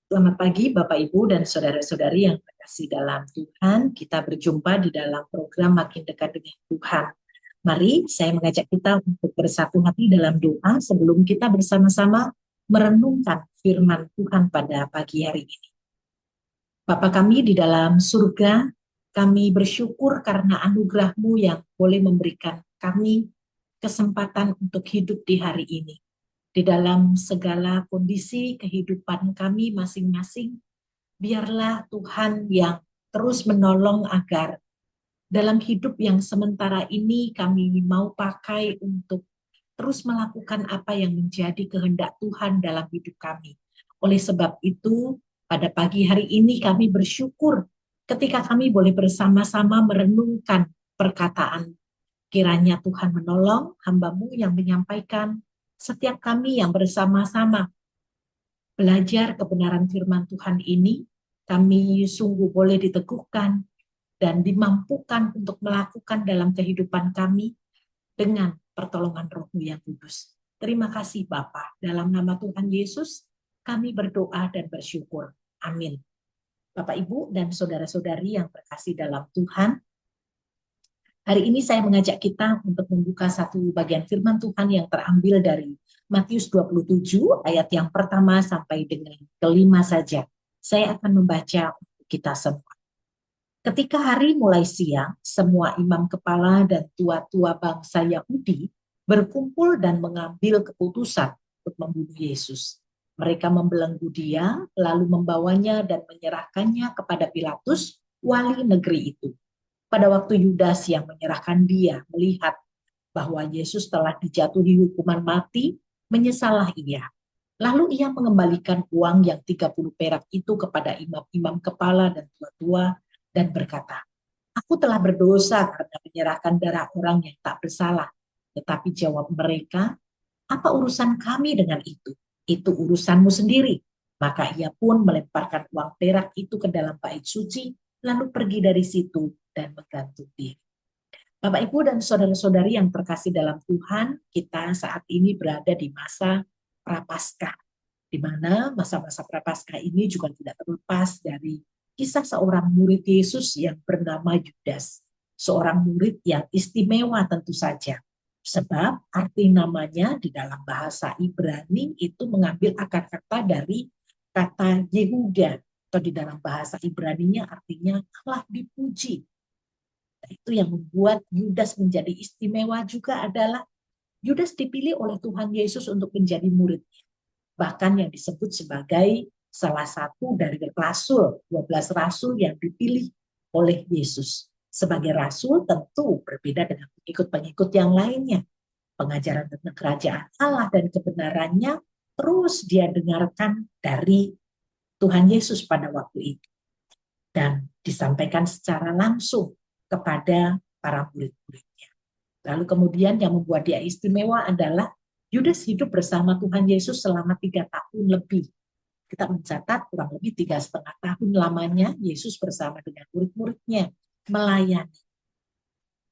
Selamat pagi Bapak Ibu dan saudara-saudari yang terkasih dalam Tuhan. Kita berjumpa di dalam program Makin Dekat dengan Tuhan. Mari saya mengajak kita untuk bersatu hati dalam doa sebelum kita bersama-sama merenungkan firman Tuhan pada pagi hari ini. Bapa kami di dalam surga, kami bersyukur karena anugerah-Mu yang boleh memberikan kami kesempatan untuk hidup di hari ini. Di dalam segala kondisi kehidupan kami masing-masing, biarlah Tuhan yang terus menolong agar dalam hidup yang sementara ini kami mau pakai untuk terus melakukan apa yang menjadi kehendak Tuhan dalam hidup kami. Oleh sebab itu, pada pagi hari ini kami bersyukur ketika kami boleh bersama-sama merenungkan perkataan. Kiranya Tuhan menolong hamba-Mu yang menyampaikan, setiap kami yang bersama-sama belajar kebenaran firman Tuhan ini, kami sungguh boleh diteguhkan dan dimampukan untuk melakukan dalam kehidupan kami dengan pertolongan Roh-Mu yang kudus. Terima kasih Bapa. Dalam nama Tuhan Yesus, kami berdoa dan bersyukur. Amin. Bapak, Ibu, dan saudara-saudari yang terkasih dalam Tuhan, hari ini saya mengajak kita untuk membuka satu bagian firman Tuhan yang terambil dari Matius 27 ayat yang pertama sampai dengan kelima saja. Saya akan membaca untuk kita semua. Ketika hari mulai siang, semua imam kepala dan tua-tua bangsa Yahudi berkumpul dan mengambil keputusan untuk membunuh Yesus. Mereka membelenggu dia, lalu membawanya dan menyerahkannya kepada Pilatus, wali negeri itu. Pada waktu Yudas yang menyerahkan dia melihat bahwa Yesus telah dijatuhi hukuman mati, menyesallah ia. Lalu ia mengembalikan uang yang 30 perak itu kepada imam-imam kepala dan tua-tua dan berkata, "Aku telah berdosa karena menyerahkan darah orang yang tak bersalah." Tetapi jawab mereka, "Apa urusan kami dengan itu? Itu urusanmu sendiri." Maka ia pun melemparkan uang perak itu ke dalam bait suci, lalu pergi dari situ dan menggantung diri. Bapak, Ibu, dan saudara-saudari yang terkasih dalam Tuhan, kita saat ini berada di masa Prapaskah, di mana masa-masa Prapaskah ini juga tidak terlepas dari kisah seorang murid Yesus yang bernama Yudas. Seorang murid yang istimewa tentu saja. Sebab arti namanya di dalam bahasa Ibrani itu mengambil akar kata dari kata Yehuda, atau di dalam bahasa Ibraninya artinya Allah dipuji. Itu yang membuat Yudas menjadi istimewa juga adalah Yudas dipilih oleh Tuhan Yesus untuk menjadi muridnya. Bahkan yang disebut sebagai salah satu dari rasul, 12 rasul yang dipilih oleh Yesus. Sebagai rasul tentu berbeda dengan pengikut-pengikut yang lainnya. Pengajaran tentang kerajaan Allah dan kebenarannya terus dia dengarkan dari Tuhan Yesus pada waktu itu. Dan disampaikan secara langsung kepada para murid-muridnya. Lalu kemudian yang membuat dia istimewa adalah Yudas hidup bersama Tuhan Yesus selama 3 tahun lebih. Kita mencatat kurang lebih 3,5 tahun lamanya Yesus bersama dengan murid-muridnya melayani.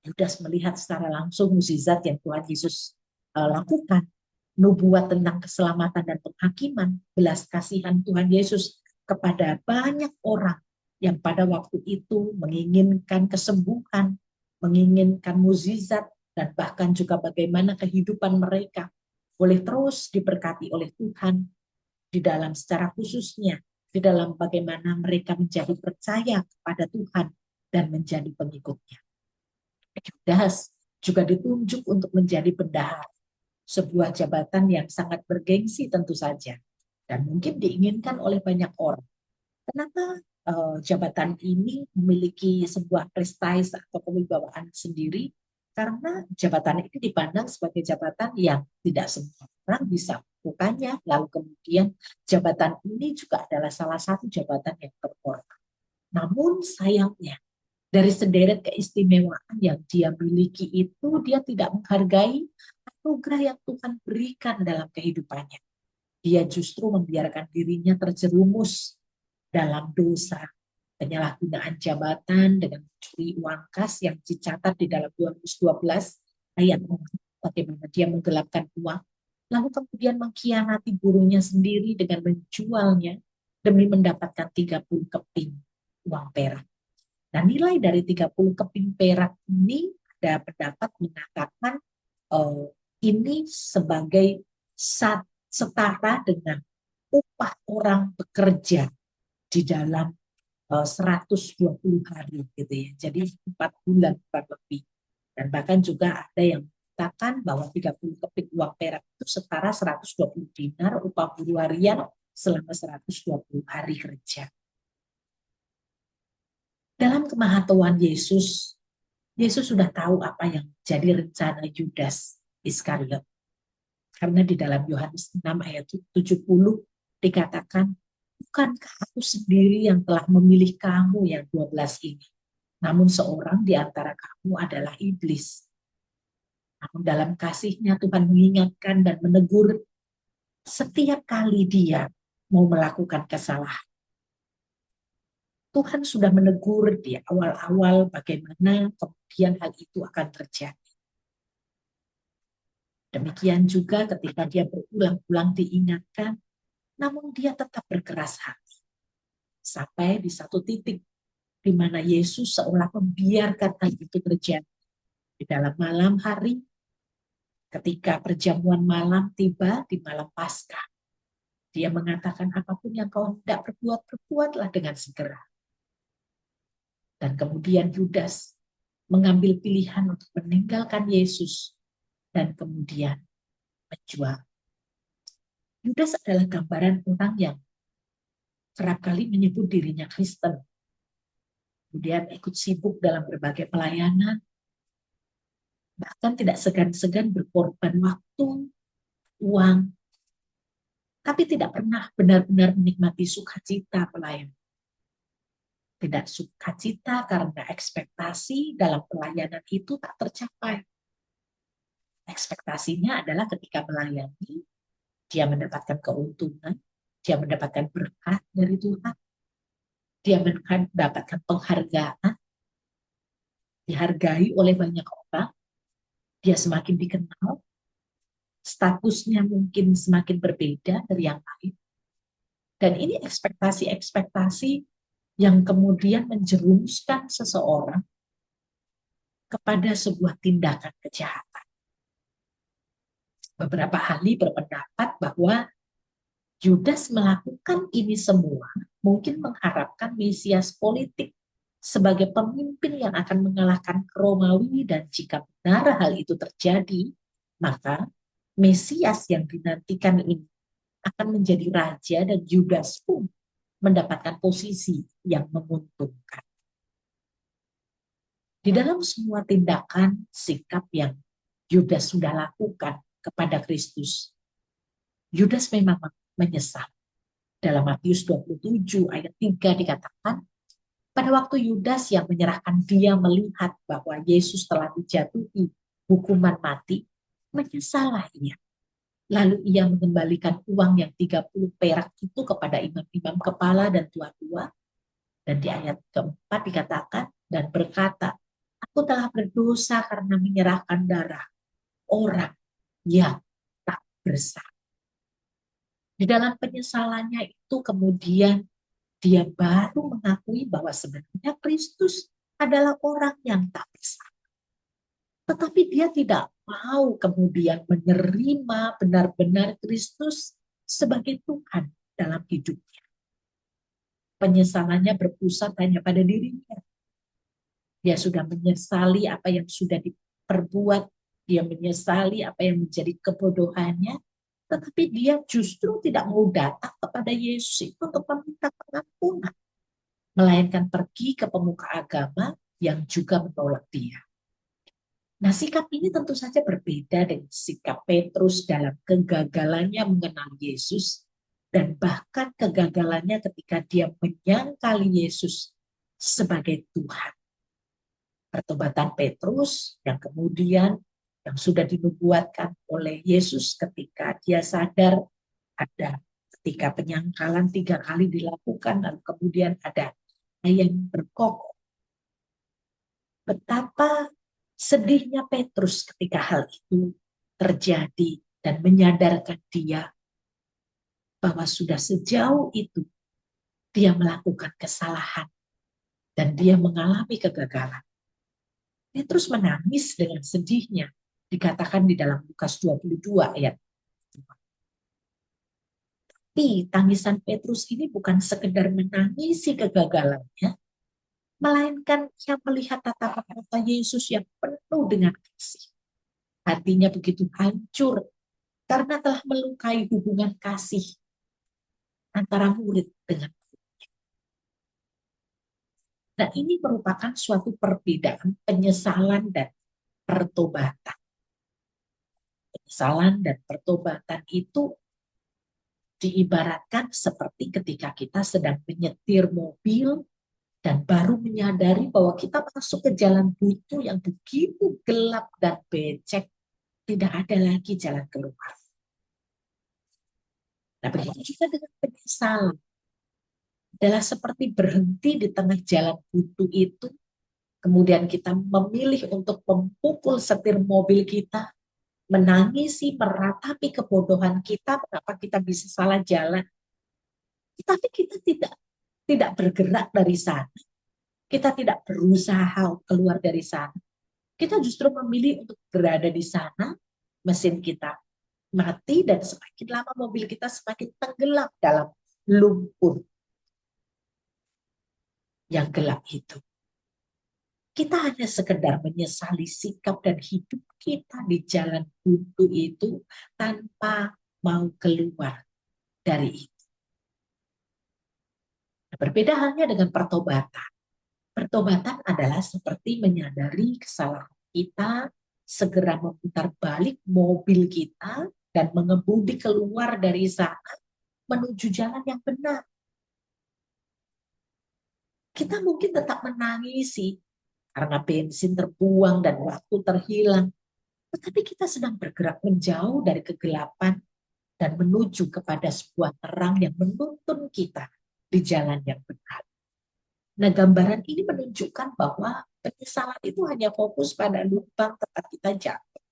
Yudas melihat secara langsung mukjizat yang Tuhan Yesus lakukan. Nubuat tentang keselamatan dan penghakiman, belas kasihan Tuhan Yesus kepada banyak orang yang pada waktu itu menginginkan kesembuhan, menginginkan mukjizat, dan bahkan juga bagaimana kehidupan mereka boleh terus diberkati oleh Tuhan di dalam secara khususnya, di dalam bagaimana mereka menjadi percaya kepada Tuhan dan menjadi pengikutnya. Yudas juga ditunjuk untuk menjadi bendahara, sebuah jabatan yang sangat bergengsi tentu saja, dan mungkin diinginkan oleh banyak orang. Kenapa jabatan ini memiliki sebuah prestasi atau kewibawaan sendiri? Karena jabatan ini dipandang sebagai jabatan yang tidak semua orang bisa melakukannya. Lalu kemudian jabatan ini juga adalah salah satu jabatan yang terhormat. Namun sayangnya dari sederet keistimewaan yang dia miliki itu, dia tidak menghargai anugerah yang Tuhan berikan dalam kehidupannya. Dia justru membiarkan dirinya terjerumus dalam dosa, penyalahgunaan jabatan dengan mencuri uang kas yang dicatat di dalam 212 ayat 4, bagaimana dia menggelapkan uang, lalu kemudian mengkhianati gurunya sendiri dengan menjualnya, demi mendapatkan 30 keping uang perak. Nah, nilai dari 30 keping perak ini ada pendapat mengatakan eh, ini sebagai setara dengan upah orang bekerja di dalam 120 hari gitu ya. Jadi 4 bulan kurang lebih. Dan bahkan juga ada yang mengatakan bahwa 30 keping uang perak itu setara 120 dinar upah buruh harian selama 120 hari kerja. Dalam kemahatauan Yesus, Yesus sudah tahu apa yang jadi rencana Yudas Iskariot. Karena di dalam Yohanes 6 ayat 70 dikatakan, bukankah aku sendiri yang telah memilih kamu yang 12 ini? Namun seorang di antara kamu adalah iblis. Namun dalam kasihnya Tuhan mengingatkan dan menegur setiap kali dia mau melakukan kesalahan. Tuhan sudah menegur di awal-awal bagaimana kemudian hal itu akan terjadi. Demikian juga ketika dia berulang-ulang diingatkan, namun dia tetap berkeras hati. Sampai di satu titik di mana Yesus seolah membiarkan hal itu terjadi. Di dalam malam hari, ketika perjamuan malam tiba di malam Paskah, dia mengatakan apapun yang kau hendak perbuat, perbuatlah dengan segera. Dan kemudian Yudas mengambil pilihan untuk meninggalkan Yesus dan kemudian menjual. Yudas adalah gambaran orang yang kerap kali menyebut dirinya Kristen. Kemudian ikut sibuk dalam berbagai pelayanan, bahkan tidak segan-segan berkorban waktu, uang, tapi tidak pernah benar-benar menikmati sukacita pelayanan. Tidak sukacita karena ekspektasi dalam pelayanan itu tak tercapai. Ekspektasinya adalah ketika melayani, dia mendapatkan keuntungan, dia mendapatkan berkat dari Tuhan, dia mendapatkan penghargaan, dihargai oleh banyak orang, dia semakin dikenal, statusnya mungkin semakin berbeda dari yang lain. Dan ini ekspektasi-ekspektasi yang kemudian menjerumuskan seseorang kepada sebuah tindakan kejahatan. Beberapa ahli berpendapat bahwa Yudas melakukan ini semua mungkin mengharapkan Mesias politik sebagai pemimpin yang akan mengalahkan Romawi, dan jika benar hal itu terjadi, maka Mesias yang dinantikan ini akan menjadi raja dan Yudas pun mendapatkan posisi yang menguntungkan. Di dalam semua tindakan, sikap yang Yudas sudah lakukan kepada Kristus, Yudas memang menyesal. Dalam Matius 27 ayat 3 dikatakan, pada waktu Yudas yang menyerahkan dia melihat bahwa Yesus telah dijatuhi hukuman mati, menyesallah ia. Lalu ia mengembalikan uang yang 30 perak itu kepada imam-imam kepala dan tua-tua. Dan di ayat keempat dikatakan, dan berkata, aku telah berdosa karena menyerahkan darah orang yang tak bersalah. Di dalam penyesalannya itu kemudian dia baru mengakui bahwa sebenarnya Kristus adalah orang yang tak bersalah. Tetapi dia tidak mau kemudian menerima benar-benar Kristus sebagai Tuhan dalam hidupnya. Penyesalannya berpusat hanya pada dirinya. Dia sudah menyesali apa yang sudah diperbuat, dia menyesali apa yang menjadi kebodohannya, tetapi dia justru tidak mau datang kepada Yesus itu untuk meminta pengampunan, melainkan pergi ke pemuka agama yang juga menolak dia. Nah, sikap ini tentu saja berbeda dengan sikap Petrus dalam kegagalannya mengenal Yesus, dan bahkan kegagalannya ketika dia menyangkali Yesus sebagai Tuhan. Pertobatan Petrus yang kemudian yang sudah dinubuatkan oleh Yesus ketika dia sadar ada ketika penyangkalan 3 kali dilakukan, dan kemudian ada yang berkokok. Betapa sedihnya Petrus ketika hal itu terjadi dan menyadarkan dia bahwa sudah sejauh itu dia melakukan kesalahan dan dia mengalami kegagalan. Dia terus menangis dengan sedihnya. Dikatakan di dalam Lukas 22 ayat. Tapi tangisan Petrus ini bukan sekedar menangisi kegagalannya, melainkan ia melihat tatapan mata Yesus yang penuh dengan kasih. Hatinya begitu hancur karena telah melukai hubungan kasih antara murid dengan guru. Nah, ini merupakan suatu perbedaan penyesalan dan pertobatan. Penyesalan dan pertobatan itu diibaratkan seperti ketika kita sedang menyetir mobil dan baru menyadari bahwa kita masuk ke jalan buntu yang begitu gelap dan becek, tidak ada lagi jalan keluar. Nah, begitu juga dengan penyesalan. Adalah seperti berhenti di tengah jalan buntu itu, kemudian kita memilih untuk memukul setir mobil kita, menangisi, meratapi kebodohan kita, mengapa kita bisa salah jalan. Tapi kita tidak bergerak dari sana. Kita tidak berusaha keluar dari sana. Kita justru memilih untuk berada di sana, mesin kita mati, dan semakin lama mobil kita semakin tenggelam dalam lumpur yang gelap itu. Kita hanya sekedar menyesali sikap dan hidup kita di jalan buntu itu tanpa mau keluar dari itu. Berbeda halnya dengan pertobatan. Pertobatan adalah seperti menyadari kesalahan kita, segera memutar balik mobil kita, dan mengemudi keluar dari sana menuju jalan yang benar. Kita mungkin tetap menangisi karena bensin terbuang dan waktu terhilang, tetapi kita sedang bergerak menjauh dari kegelapan dan menuju kepada sebuah terang yang menuntun kita di jalan yang benar. Nah, gambaran ini menunjukkan bahwa penyesalan itu hanya fokus pada lubang tempat kita jatuh.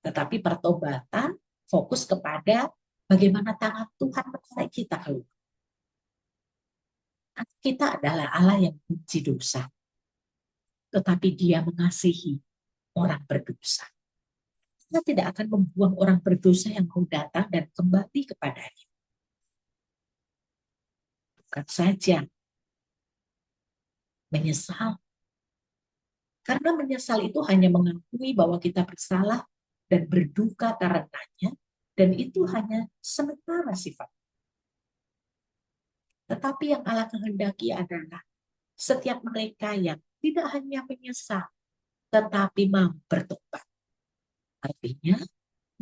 Tetapi pertobatan fokus kepada bagaimana tangan Tuhan menarik kita keluar. Kita adalah Allah yang benci dosa, tetapi Dia mengasihi orang berdosa. Kita tidak akan membuang orang berdosa yang mau datang dan kembali kepadanya. Bukan saja menyesal, karena menyesal itu hanya mengakui bahwa kita bersalah dan berduka karenanya, dan itu hanya sementara sifat. Tetapi yang Allah kehendaki adalah setiap mereka yang tidak hanya menyesal, tetapi mau bertobat. Artinya,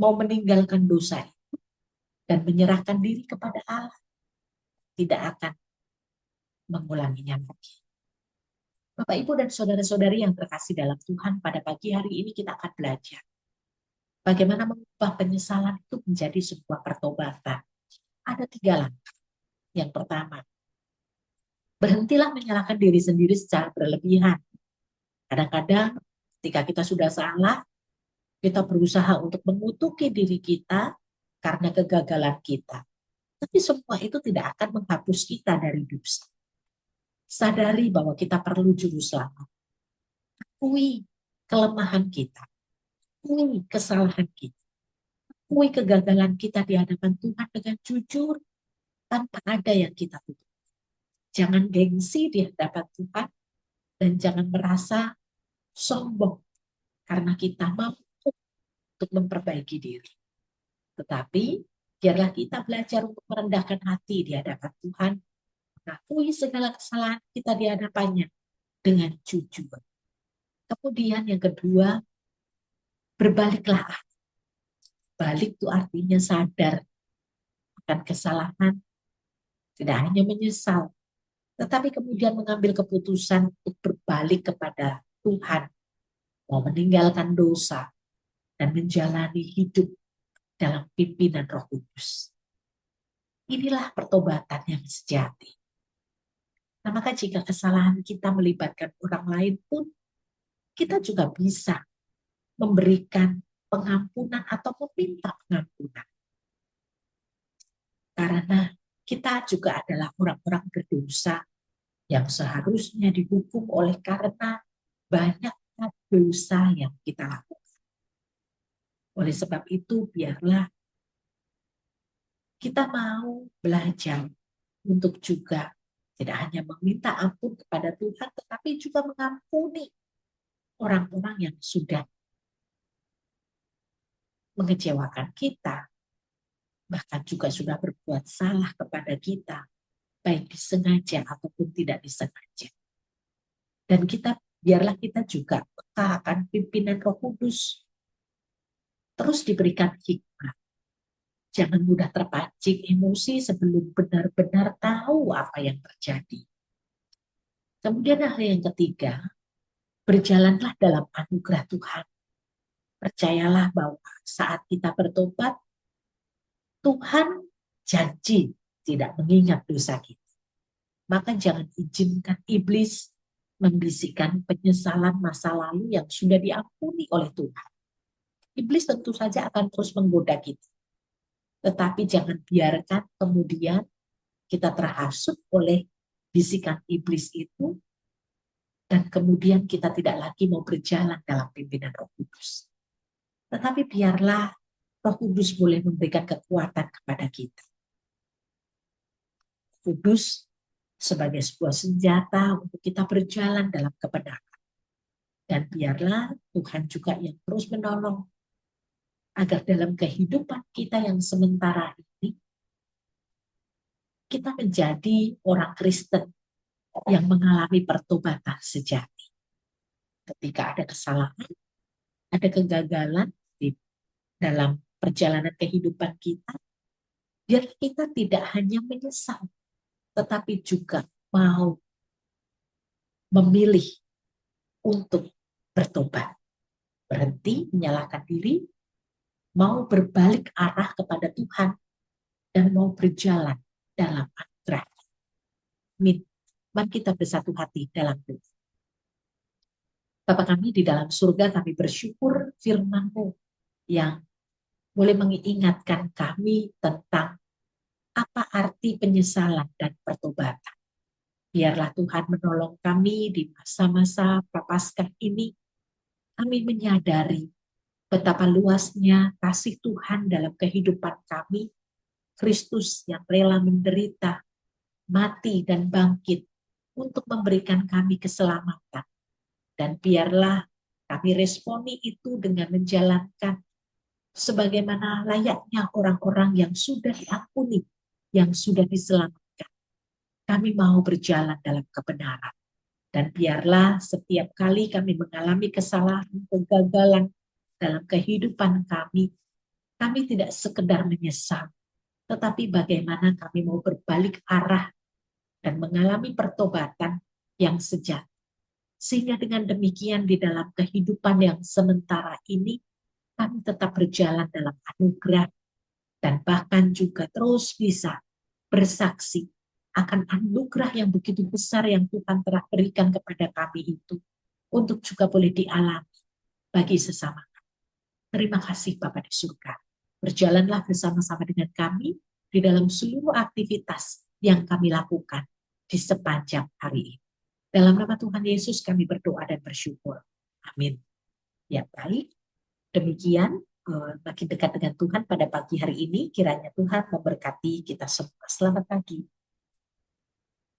mau meninggalkan dosa itu dan menyerahkan diri kepada Allah, tidak akan mengulanginya lagi. Bapak, Ibu, dan saudara-saudari yang terkasih dalam Tuhan, pada pagi hari ini kita akan belajar bagaimana mengubah penyesalan itu menjadi sebuah pertobatan. Ada 3 langkah. Yang pertama, berhentilah menyalahkan diri sendiri secara berlebihan. Kadang-kadang ketika kita sudah salah, kita berusaha untuk mengutuki diri kita karena kegagalan kita. Tapi semua itu tidak akan menghapus kita dari dosa. Sadari bahwa kita perlu juru selamat. Akui kelemahan kita. Akui kesalahan kita. Akui kegagalan kita di hadapan Tuhan dengan jujur tanpa ada yang kita tutup. Jangan gengsi di hadapan Tuhan dan jangan merasa sombong karena kita mampu untuk memperbaiki diri. Tetapi biarlah kita belajar untuk merendahkan hati di hadapan Tuhan, mengakui segala kesalahan kita di hadapannya dengan jujur. Kemudian yang kedua, berbaliklah. Balik itu artinya sadar akan kesalahan, tidak hanya menyesal, tetapi kemudian mengambil keputusan untuk berbalik kepada Tuhan, mau meninggalkan dosa, dan menjalani hidup dalam pimpinan Roh Kudus. Inilah pertobatan yang sejati. Nah, maka jika kesalahan kita melibatkan orang lain pun, kita juga bisa memberikan pengampunan atau meminta pengampunan. Karena Kita juga adalah orang-orang berdosa yang seharusnya dihukum oleh karena banyak dosa yang kita lakukan. Oleh sebab itu, biarlah kita mau belajar untuk juga tidak hanya meminta ampun kepada Tuhan, tetapi juga mengampuni orang-orang yang sudah mengecewakan kita, bahkan juga sudah berbuat salah kepada kita, baik disengaja ataupun tidak disengaja. Dan biarlah kita juga peka akan pimpinan Roh Kudus, terus diberikan hikmah. Jangan mudah terpancing emosi sebelum benar-benar tahu apa yang terjadi. Kemudian hal yang ketiga, berjalanlah dalam anugerah Tuhan. Percayalah bahwa saat kita bertobat, Tuhan janji tidak mengingat dosa kita. Maka jangan izinkan iblis membisikkan penyesalan masa lalu yang sudah diampuni oleh Tuhan. Iblis tentu saja akan terus menggoda kita. Tetapi jangan biarkan kemudian kita terhasut oleh bisikan iblis itu dan kemudian kita tidak lagi mau berjalan dalam pimpinan Roh Kudus. Tetapi biarlah Roh Kudus boleh memberikan kekuatan kepada kita. Kudus sebagai sebuah senjata untuk kita berjalan dalam kebenaran. Dan biarlah Tuhan juga yang terus menolong agar dalam kehidupan kita yang sementara ini, kita menjadi orang Kristen yang mengalami pertobatan sejati. Ketika ada kesalahan, ada kegagalan di dalam perjalanan kehidupan kita, biar kita tidak hanya menyesal, tetapi juga mau memilih untuk bertobat. Berhenti menyalahkan diri, mau berbalik arah kepada Tuhan, dan mau berjalan dalam anugerah. Amin. Mari kita bersatu hati dalam doa. Bapa kami di dalam surga, kami bersyukur firman-Mu yang boleh mengingatkan kami tentang apa arti penyesalan dan pertobatan. Biarlah Tuhan menolong kami di masa-masa prapaskah ini. Kami menyadari betapa luasnya kasih Tuhan dalam kehidupan kami. Kristus yang rela menderita, mati dan bangkit untuk memberikan kami keselamatan. Dan biarlah kami responi itu dengan menjalankan sebagaimana layaknya orang-orang yang sudah diampuni, yang sudah diselamatkan. Kami mau berjalan dalam kebenaran. Dan biarlah setiap kali kami mengalami kesalahan, kegagalan dalam kehidupan kami tidak sekedar menyesal, tetapi bagaimana kami mau berbalik arah dan mengalami pertobatan yang sejati. Sehingga dengan demikian di dalam kehidupan yang sementara ini, kami tetap berjalan dalam anugerah dan bahkan juga terus bisa bersaksi akan anugerah yang begitu besar yang Tuhan telah berikan kepada kami itu untuk juga boleh dialami bagi sesama. Terima kasih Bapa di surga. Berjalanlah bersama-sama dengan kami di dalam seluruh aktivitas yang kami lakukan di sepanjang hari ini. Dalam nama Tuhan Yesus kami berdoa dan bersyukur. Amin. Ya baik, demikian makin dekat dengan Tuhan pada pagi hari ini. Kiranya Tuhan memberkati kita semua. Selamat pagi.